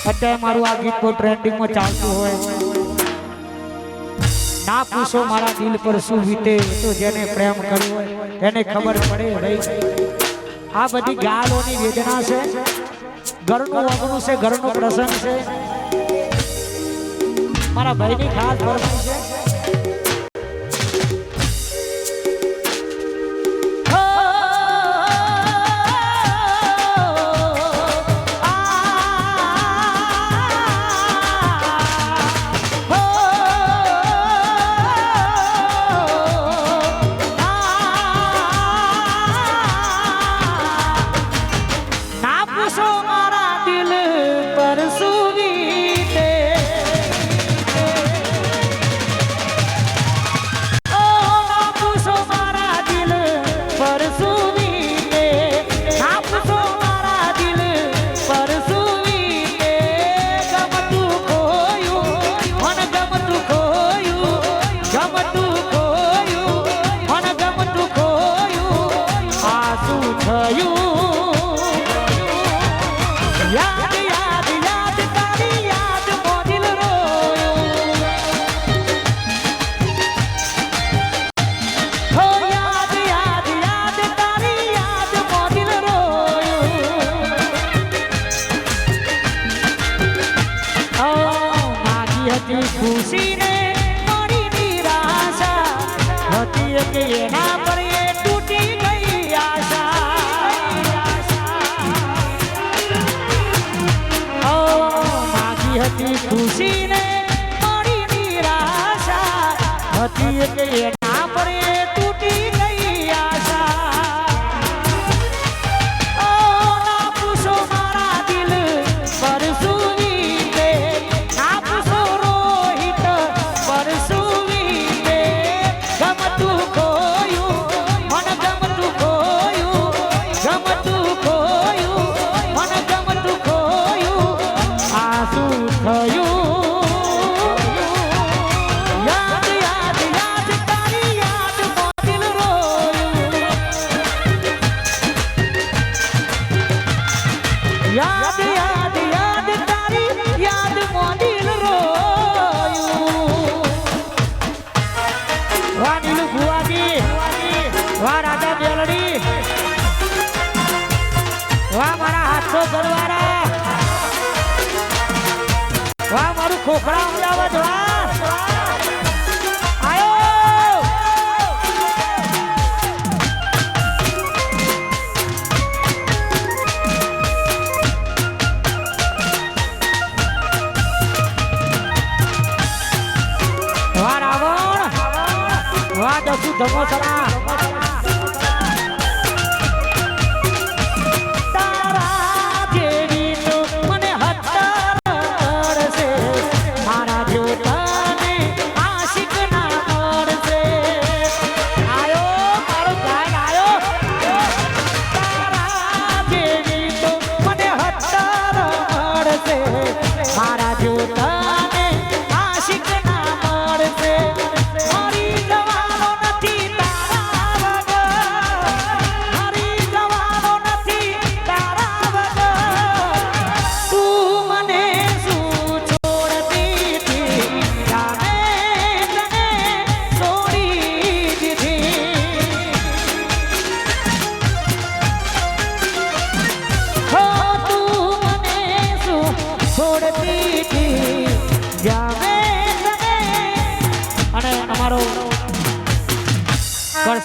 અત્યારે મારું આ ગીત બહુ ટ્રેન્ડિંગમાં ચાલતું હોય. ના પૂછો મારા દિલ પર શું વીતે, તો જેને પ્રેમ કર્યો હોય એને ખબર પડે. ભાઈ આ બધી ગાલોની વેદના છે, ઘરનું અગનું છે, ઘરનો પ્રસંગ છે. મારા ભાઈની ખાસ ફરમાઈશ છે. ખુશીને મળી નિરાશા હતી કે એના પર એ તૂટી ગઈ આશા. માગી હતી ખુશીને મળી નિરાશા હતી કે એના પર એ તૂટી ગઈ આશા. ના પૂછો મારા દિલ પર શું વીતે, ના પૂછો ગમતું ખોયું મન ગમતું ખોયું, ગમતું ખોયું મન ગમતું ખોયું. આ શું થયું? યાદ યાદ યાદ તારી યાદ દિલ રોયું. યાદ યાદ યાદ તારી યાદ દિલ રોયું. વાહ નીલુ ભુવાજી, વાહ રાજા બેલડી, વાહ મારા હાથો ગરવારા, વાહ મારું ખોખરા અમદાવાદ, વાહ આયો. વાહ રાવણ, વાહ દસુ ધમોસરા, તારા જેવી તો મને હત્તર છે, મારા જોતાને આશિક ના મળશે. આયો મારો ગાય આયો. તારા જેવી તો મને હત્તર મળશે, મારા જોતાને આશિક ના મળશે. છોડતી